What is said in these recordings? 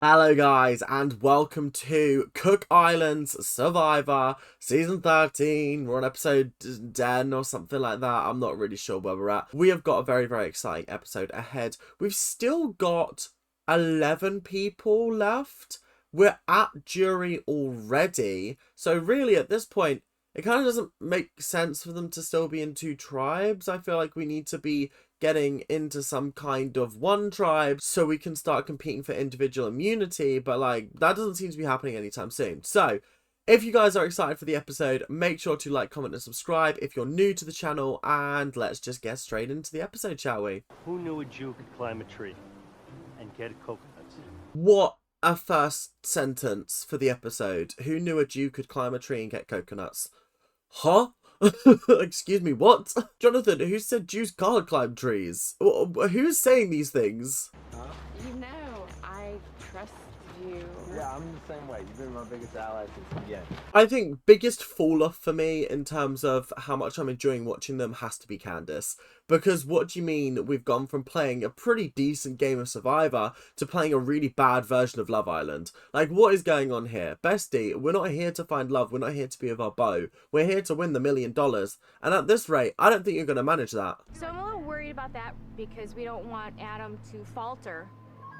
Hello guys and welcome to Cook Island's Survivor Season 13. We're on episode 10 or something like that. I'm not really sure where we're at. We have got a very exciting episode ahead. We've still got 11 people left. We're at jury already. So really at this point, it kind of doesn't make sense for them to still be in two tribes. I feel like we need to be getting into some kind of one tribe so we can start competing for individual immunity, but like that doesn't seem to be happening anytime soon. So if you guys are excited for the episode, make sure to like, comment and subscribe if you're new to the channel, and let's just get straight into the episode, shall we? Who knew a Jew could climb a tree and get coconuts? What a first sentence for the episode. Who knew a Jew could climb a tree and get coconuts? Huh? Excuse me, what? Jonathan, who said Jews can't climb trees? Who's saying these things? You know, I trust you. Yeah, I'm the same way. You've been my biggest ally since the beginning. I think biggest fall off for me in terms of how much I'm enjoying watching them has to be Candace. Because what do you mean we've gone from playing a pretty decent game of Survivor to playing a really bad version of Love Island? Like, what is going on here? Bestie, we're not here to find love. We're not here to be with our beau. We're here to win the $1 million. And at this rate, I don't think you're going to manage that. So I'm a little worried about that because we don't want Adam to falter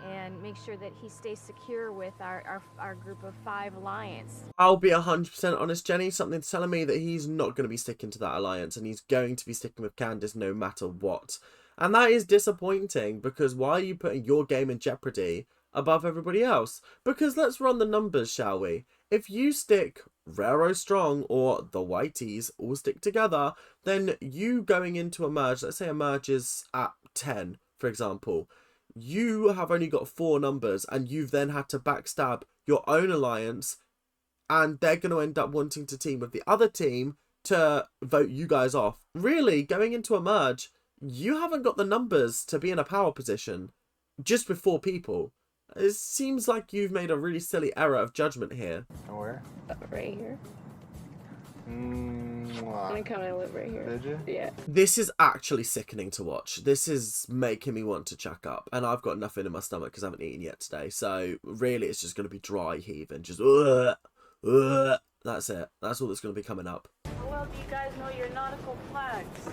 and make sure that he stays secure with our group of 5 alliance. I'll be 100% honest, Jenny. Something's telling me that he's not going to be sticking to that alliance and he's going to be sticking with Candace no matter what. And that is disappointing, because why are you putting your game in jeopardy above everybody else? Because let's run the numbers, shall we? If you stick Raro Strong or the Whiteys all stick together, then you going into a merge, let's say a merge is at 10, for example, you have only got 4 numbers and you've then had to backstab your own alliance, and they're going to end up wanting to team with the other team to vote you guys off. Really, going into a merge, you haven't got the numbers to be in a power position just with 4 people. It seems like you've made a really silly error of judgment here. Where? Right here. Mwah. I kind of live right here. Did you? Yeah. This is actually sickening to watch. This is making me want to chuck up. And I've got nothing in my stomach because I haven't eaten yet today. So really, it's just going to be dry heaving. Just, that's it. That's all that's going to be coming up. How well do you guys know your nautical flags?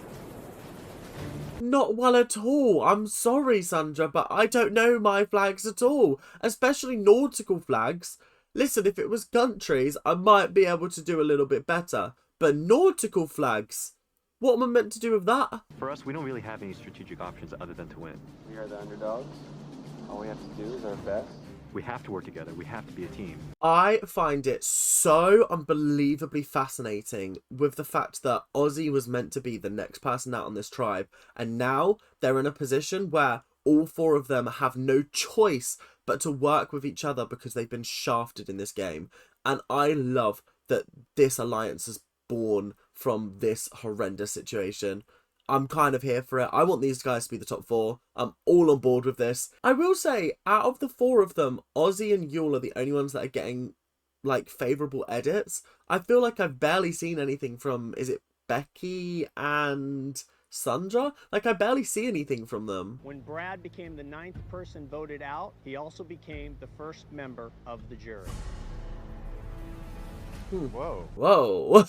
Not well at all. I'm sorry, Sandra, but I don't know my flags at all. Especially nautical flags. Listen, if it was countries, I might be able to do a little bit better. But nautical flags? What am I meant to do with that? For us, we don't really have any strategic options other than to win. We are the underdogs. All we have to do is our best. We have to work together. We have to be a team. I find it so unbelievably fascinating with the fact that Ozzy was meant to be the next person out on this tribe, and now they're in a position where all 4 of them have no choice but to work with each other because they've been shafted in this game. And I love that this alliance is born from this horrendous situation. I'm kind of here for it. I want these guys to be the top 4. I'm all on board with this. I will say, out of the 4 of them, Ozzy and Yule are the only ones that are getting, like, favourable edits. I feel like I've barely seen anything from, is it Becky and Sandra? Like, I barely see anything from them. When Brad became the 9th person voted out, he also became the first member of the jury. Whoa. Whoa.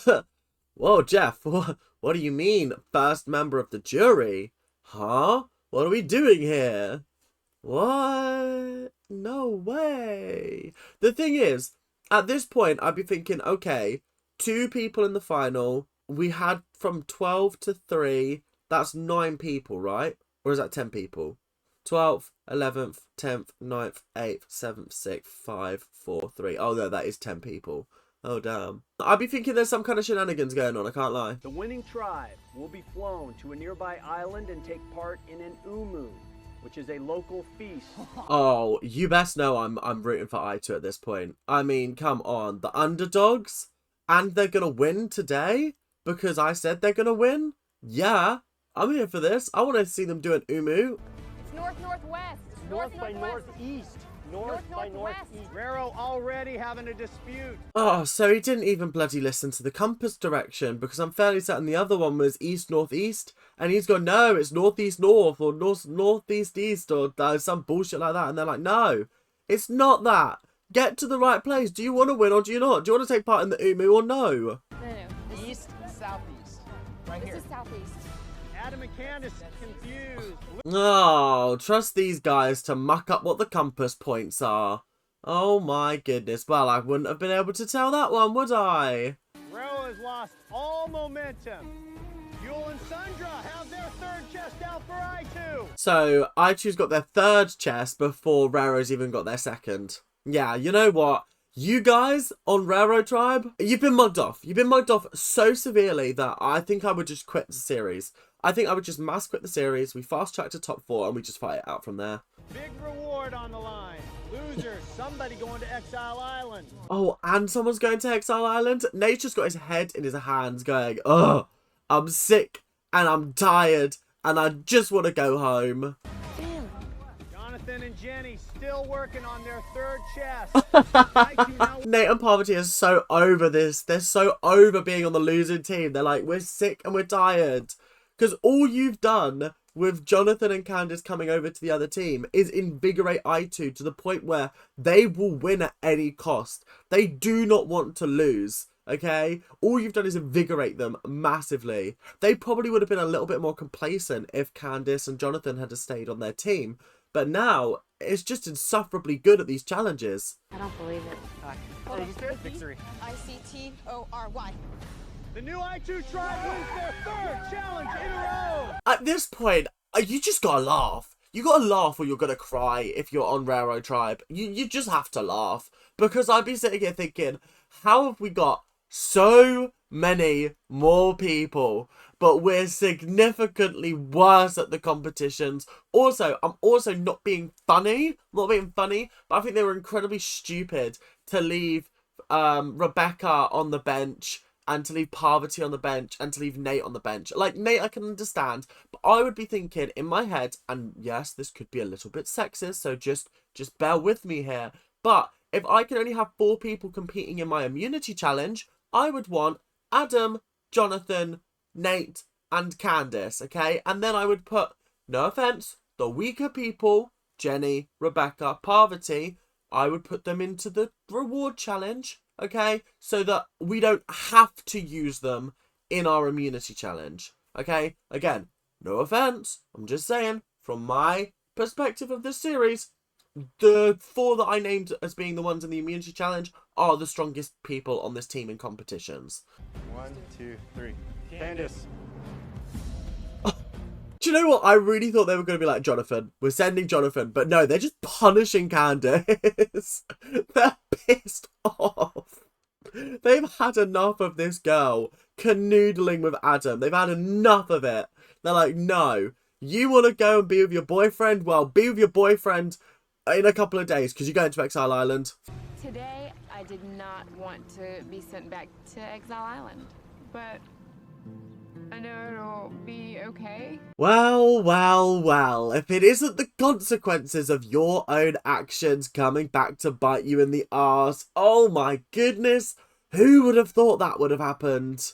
Whoa, Jeff, what do you mean, first member of the jury? Huh? What are we doing here? What? No way. The thing is, at this point, I'd be thinking, okay, 2 people in the final. We had from 12 to 3. That's 9 people, right? Or is that 10 people? 12th, 11th, 10th, 9th, 8th, 7th, 6th, 5, 4, 3. Oh, no, that is 10 people. Oh, damn. I'd be thinking there's some kind of shenanigans going on, I can't lie. The winning tribe will be flown to a nearby island and take part in an umu, which is a local feast. Oh, you best know I'm rooting for Aito at this point. I mean, come on. The underdogs? And they're gonna win today? Because I said they're gonna win? Yeah, I'm here for this. I want to see them do an umu. It's north-northwest. North by northeast. North by North-northwest. northeast. Raro already having a dispute. Oh, so he didn't even bloody listen to the compass direction, because I'm fairly certain the other one was east-northeast, and he's gone, no, it's northeast-north, or northeast-east, or some bullshit like that, and they're like, no, It's not that. Get to the right place. Do you want to win or do you not? Do you want to take part in the UMU or no? No. East, southeast. Right This here. is southeast. Adam and Candace confused. Oh, trust these guys to muck up what the compass points are. Oh my goodness. Well, I wouldn't have been able to tell that one, would I? Rero has lost all momentum. Yule and Sundra have their third chest out for I2. So, I2's got their third chest before Rero's even got their second. Yeah, you know what? You guys on Rero Tribe, you've been mugged off. You've been mugged off so severely that I think I would just quit the series. I think I would just mass quit the series, we fast track to top 4 and we just fight it out from there. Big reward on the line. Losers, somebody going to Exile Island. Oh, and someone's going to Exile Island? Nate's just got his head in his hands going, ugh, I'm sick and I'm tired and I just want to go home. Jonathan and Jenny still working on their third chest. Nate and Parvati are so over this. They're so over being on the losing team. They're like, we're sick and we're tired. Because all you've done with Jonathan and Candace coming over to the other team is invigorate I2 to the point where they will win at any cost. They do not want to lose, okay? All you've done is invigorate them massively. They probably would have been a little bit more complacent if Candace and Jonathan had stayed on their team. But now, it's just insufferably good at these challenges. I don't believe it. Victory. ICTORY. The new I2 tribe wins their third challenge in a row. At this point, you just gotta laugh. You gotta laugh or you're gonna cry if you're on Rero Tribe. You just have to laugh. Because I'd be sitting here thinking, how have we got so many more people, but we're significantly worse at the competitions? Also, I'm also not being funny. But I think they were incredibly stupid to leave Rebecca on the bench and to leave Parvati on the bench, and to leave Nate on the bench. Like, Nate, I can understand, but I would be thinking in my head, and yes, this could be a little bit sexist, so just bear with me here, but if I can only have 4 people competing in my immunity challenge, I would want Adam, Jonathan, Nate, and Candace, okay? And then I would put, no offense, the weaker people, Jenny, Rebecca, Parvati, I would put them into the reward challenge, okay, so that we don't have to use them in our immunity challenge, okay? Again, no offense, I'm just saying, from my perspective of this series, the 4 that I named as being the ones in the immunity challenge are the strongest people on this team in competitions. 1, 2, 3. Candace. Do you know what? I really thought they were going to be like, Jonathan, we're sending Jonathan, but no, they're just punishing Candace. They're pissed off. They've had enough of this girl canoodling with Adam. They've had enough of it. They're like, no, you want to go and be with your boyfriend? Well, be with your boyfriend in a couple of days because you're going to Exile Island. Today, I did not want to be sent back to Exile Island, but I know it'll be okay. Well, if it isn't the consequences of your own actions coming back to bite you in the arse, oh my goodness, who would have thought that would have happened?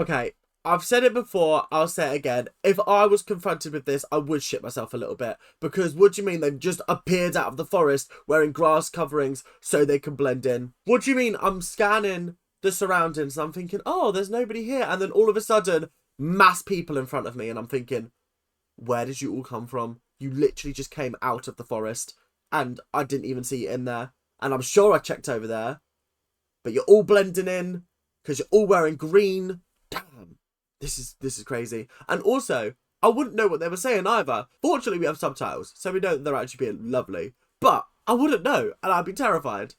Okay, I've said it before, I'll say it again. If I was confronted with this, I would shit myself a little bit. Because what do you mean they've just appeared out of the forest wearing grass coverings so they can blend in? What do you mean I'm scanning the surroundings and I'm thinking, oh, there's nobody here. And then all of a sudden, mass people in front of me and I'm thinking, where did you all come from? You literally just came out of the forest and I didn't even see you in there. And I'm sure I checked over there. But you're all blending in because you're all wearing green. Damn, this is crazy. And also, I wouldn't know what they were saying either. Fortunately, we have subtitles, so we know that they're actually being lovely. But I wouldn't know, and I'd be terrified.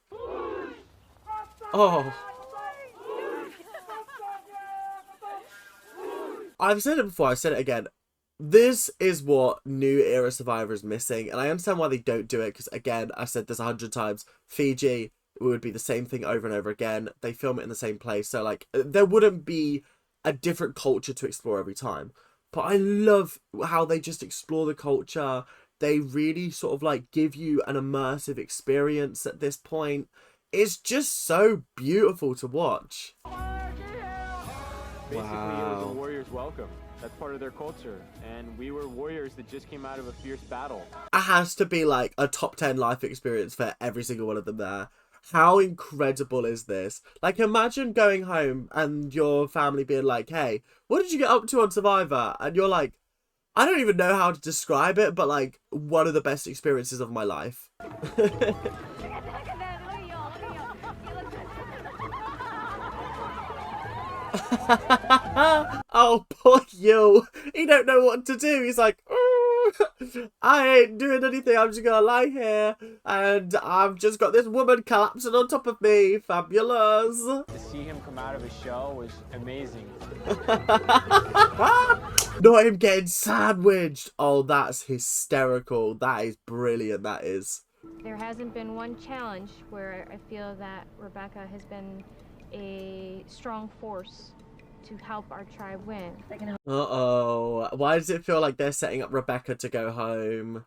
Oh. I've said it before, I said it again. This is what New Era Survivor is missing, and I understand why they don't do it, because again, I've said this 100 times. Fiji, it would be the same thing over and over again. They film it in the same place, so like, there wouldn't be a different culture to explore every time. But I love how they just explore the culture. They really sort of like give you an immersive experience at this point. It's just so beautiful to watch. Basically, it was a warriors welcome. That's part of their culture. And we were warriors that just came out of a fierce battle. It has to be like a top 10 life experience for every single one of them there. How incredible is this? Like, imagine going home and your family being like, hey, what did you get up to on Survivor? And you're like, I don't even know how to describe it, but like, one of the best experiences of my life. Oh, poor you. He don't know what to do. He's like, I ain't doing anything. I'm just gonna lie here, and I've just got this woman collapsing on top of me. Fabulous. To see him come out of his show was amazing. Not him getting sandwiched. Oh, that's hysterical. That is brilliant. That is. There hasn't been one challenge where I feel that Rebecca has been a strong force to help our tribe win. Uh-oh. Why does it feel like they're setting up Rebecca to go home?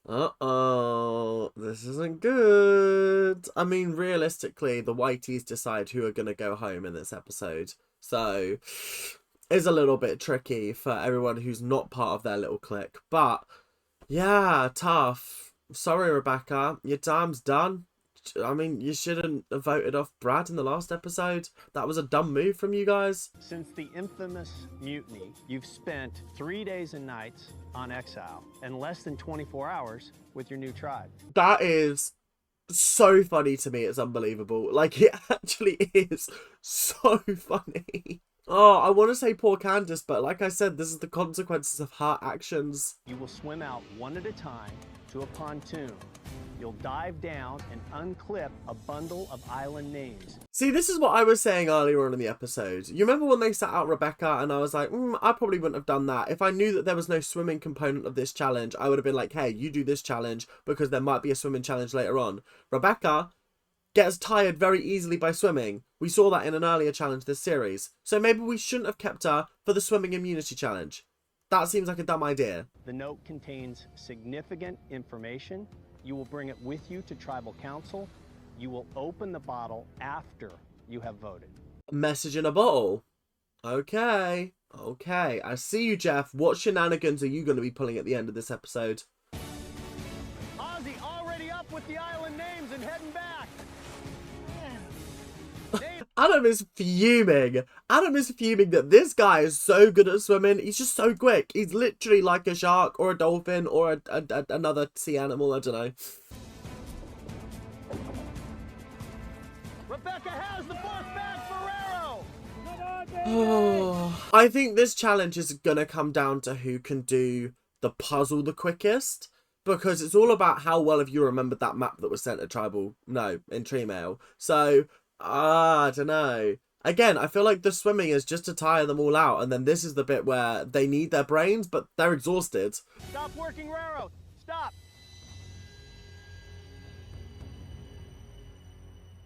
Uh-oh. This isn't good. I mean, realistically, the Whiteys decide who are going to go home in this episode. So, it's a little bit tricky for everyone who's not part of their little clique. But, yeah, tough. Sorry, Rebecca. Your time's done. I mean, you shouldn't have voted off Brad in the last episode. That was a dumb move from you guys. Since the infamous mutiny, you've spent 3 days and nights on Exile and less than 24 hours with your new tribe. That is so funny to me. It's unbelievable. Like, it actually is so funny. Oh, I want to say poor Candace, but like I said, this is the consequences of her actions. You will swim out one at a time to a pontoon. You'll dive down and unclip a bundle of island names. See, this is what I was saying earlier on in the episode. You remember when they sat out Rebecca and I was like, I probably wouldn't have done that. If I knew that there was no swimming component of this challenge, I would have been like, hey, you do this challenge because there might be a swimming challenge later on. Rebecca gets tired very easily by swimming. We saw that in an earlier challenge this series. So maybe we shouldn't have kept her for the swimming immunity challenge. That seems like a dumb idea. The note contains significant information. You will bring it with you to tribal council. You will open the bottle after you have voted. Message in a bottle. Okay. Okay. I see you, Jeff. What shenanigans are you going to be pulling at the end of this episode? Ozzy already up with the island names and heading back. Adam is fuming. Adam is fuming that this guy is so good at swimming. He's just so quick. He's literally like a shark or a dolphin or another sea animal. I don't know. Rebecca has the fourth bag, Ferrero! Oh, I think this challenge is going to come down to who can do the puzzle the quickest. Because it's all about how well have you remembered that map that was sent in Tree Mail. So, I don't know. Again, I feel like the swimming is just to tire them all out. And then this is the bit where they need their brains, but they're exhausted. Stop working railroad. Stop.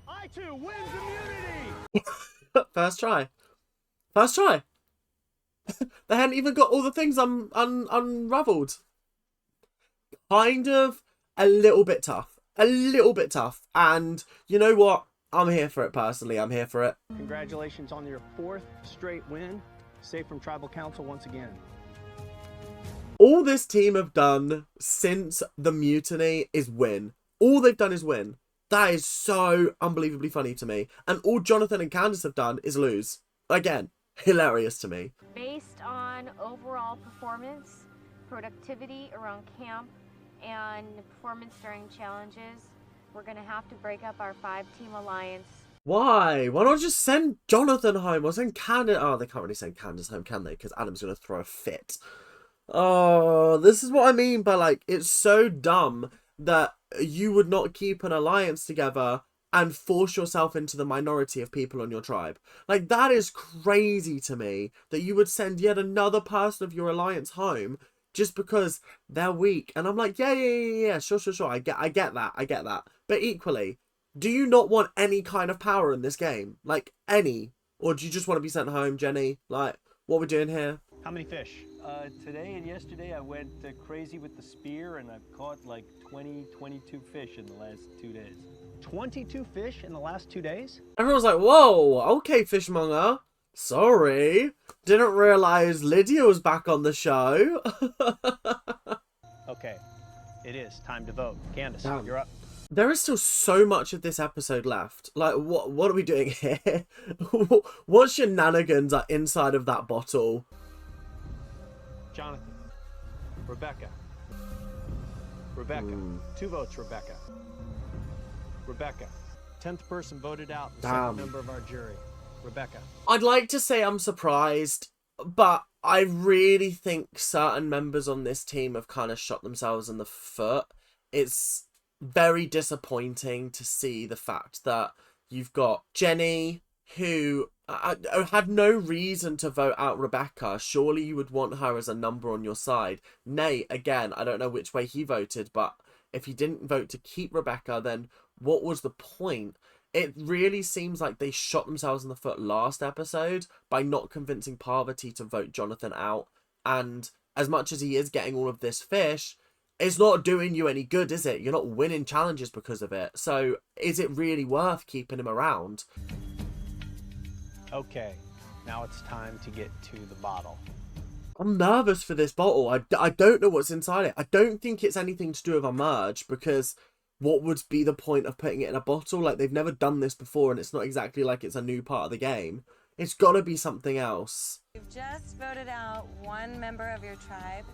I2 wins immunity. First try. First try. They hadn't even got all the things unraveled. Kind of a little bit tough. A little bit tough. And you know what? I'm here for it personally. I'm here for it. Congratulations on your fourth straight win. Safe from tribal council once again. All this team have done since the mutiny is win. All they've done is win. That is so unbelievably funny to me. And all Jonathan and Candace have done is lose. Again, hilarious to me. Based on overall performance, productivity around camp, and performance during challenges, we're going to have to break up our 5-team alliance. Why? Why not just send Jonathan home or send Candace? Oh, they can't really send Candace home, can they? Because Adam's going to throw a fit. Oh, this is what I mean by, like, it's so dumb that you would not keep an alliance together and force yourself into the minority of people on your tribe. Like, that is crazy to me that you would send yet another person of your alliance home just because they're weak. And I'm like, yeah, sure. I get that. But equally, do you not want any kind of power in this game? Like, any? Or do you just want to be sent home, Jenny? Like, what we're doing here? How many fish? Today and yesterday I went crazy with the spear and I've caught like 22 fish in the last 2 days. 22 fish in the last 2 days? Everyone's like, whoa, okay, fishmonger. Sorry. Didn't realise Lydia was back on the show. Okay, it is time to vote. Candace, Damn. you're up. There is still so much of this episode left. Like, what are we doing here? What shenanigans are inside of that bottle? Jonathan. Rebecca. Rebecca. 2 votes, Rebecca. Rebecca. 10th person voted out, the Damn. second member of our jury. Rebecca. I'd like to say I'm surprised, but I really think certain members on this team have kind of shot themselves in the foot. It's very disappointing to see the fact that you've got Jenny, who had no reason to vote out Rebecca. Surely you would want her as a number on your side. Nate, again, I don't know which way he voted, but if he didn't vote to keep Rebecca, then what was the point? It really seems like they shot themselves in the foot last episode by not convincing Parvati to vote Jonathan out. And as much as he is getting all of this fish, it's not doing you any good, is it? You're not winning challenges because of it. So is it really worth keeping him around? Okay, now it's time to get to the bottle. I'm nervous for this bottle. I don't know what's inside it. I don't think it's anything to do with a merge, because what would be the point of putting it in a bottle? Like, they've never done this before, and it's not exactly like it's a new part of the game. It's got to be something else. You've just voted out one member of your tribe.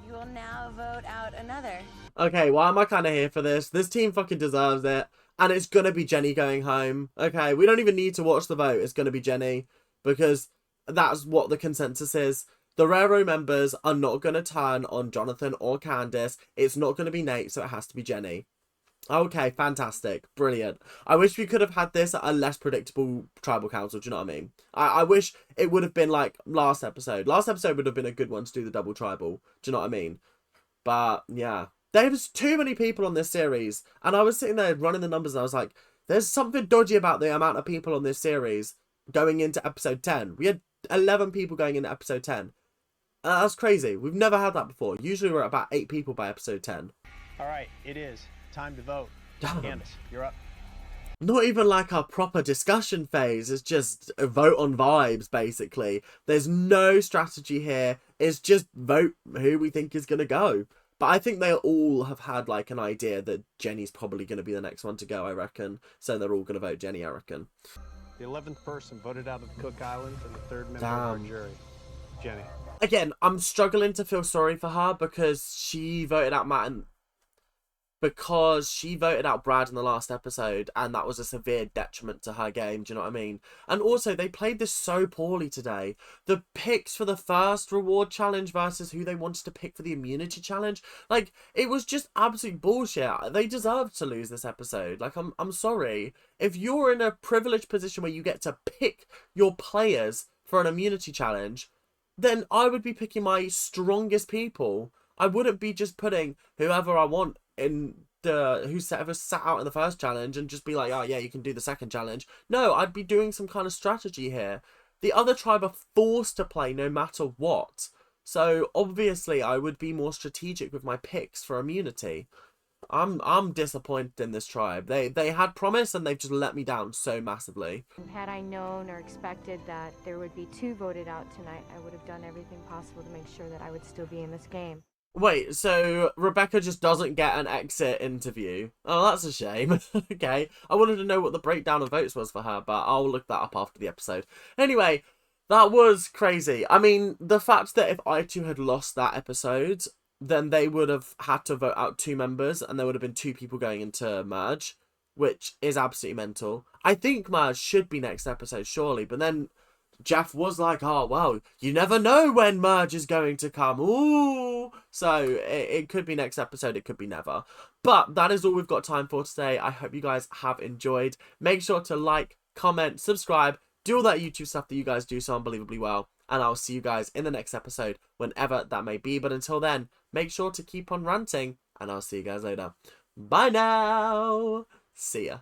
You will now vote out another. Okay, why am I kind of here for this? This team fucking deserves it. And it's going to be Jenny going home. Okay, we don't even need to watch the vote. It's going to be Jenny, because that's what the consensus is. The Raro members are not going to turn on Jonathan or Candace. It's not going to be Nate, so it has to be Jenny. Okay, fantastic. Brilliant. I wish we could have had this at a less predictable tribal council, do you know what I mean? I wish it would have been like last episode. Last episode would have been a good one to do the double tribal, do you know what I mean? But, yeah. There was too many people on this series, and I was sitting there running the numbers, and I was like, there's something dodgy about the amount of people on this series going into episode 10. We had 11 people going into episode 10. That's crazy. We've never had that before. Usually we're at about 8 people by episode 10. All right, it is time to vote. Damn. Candace, you're up. Not even like a proper discussion phase. It's just a vote on vibes, basically. There's no strategy here. It's just vote who we think is going to go. But I think they all have had like an idea that Jenny's probably going to be the next one to go, I reckon. So they're all going to vote Jenny, I reckon. The 11th person voted out of Cook Islands and the 3rd member of our jury. Jenny. Again, I'm struggling to feel sorry for her because she voted out Matt and because she voted out Brad in the last episode, and that was a severe detriment to her game, do you know what I mean? And also, they played this so poorly today. The picks for the first reward challenge versus who they wanted to pick for the immunity challenge, like, it was just absolute bullshit. They deserved to lose this episode. Like, I'm sorry. If you're in a privileged position where you get to pick your players for an immunity challenge, then I would be picking my strongest people. I wouldn't be just putting whoever I want in whoever sat out in the first challenge and just be like, oh yeah, you can do the second challenge. No, I'd be doing some kind of strategy here. The other tribe are forced to play no matter what. So obviously I would be more strategic with my picks for immunity. I'm disappointed in this tribe. They had promise and they've just let me down so massively. Had I known or expected that there would be 2 voted out tonight, I would have done everything possible to make sure that I would still be in this game. Wait, so Rebecca just doesn't get an exit interview? Oh, that's a shame. Okay, I wanted to know what the breakdown of votes was for her, but I'll look that up after the episode. Anyway, that was crazy. I mean, the fact that if I2 had lost that episode, then they would have had to vote out 2 members, and there would have been 2 people going into merge, which is absolutely mental. I think merge should be next episode, surely, but then Jeff was like, oh, well, you never know when merge is going to come. Ooh. So it could be next episode. It could be never. But that is all we've got time for today. I hope you guys have enjoyed. Make sure to like, comment, subscribe, do all that YouTube stuff that you guys do so unbelievably well. And I'll see you guys in the next episode, whenever that may be. But until then, make sure to keep on ranting. And I'll see you guys later. Bye now. See ya.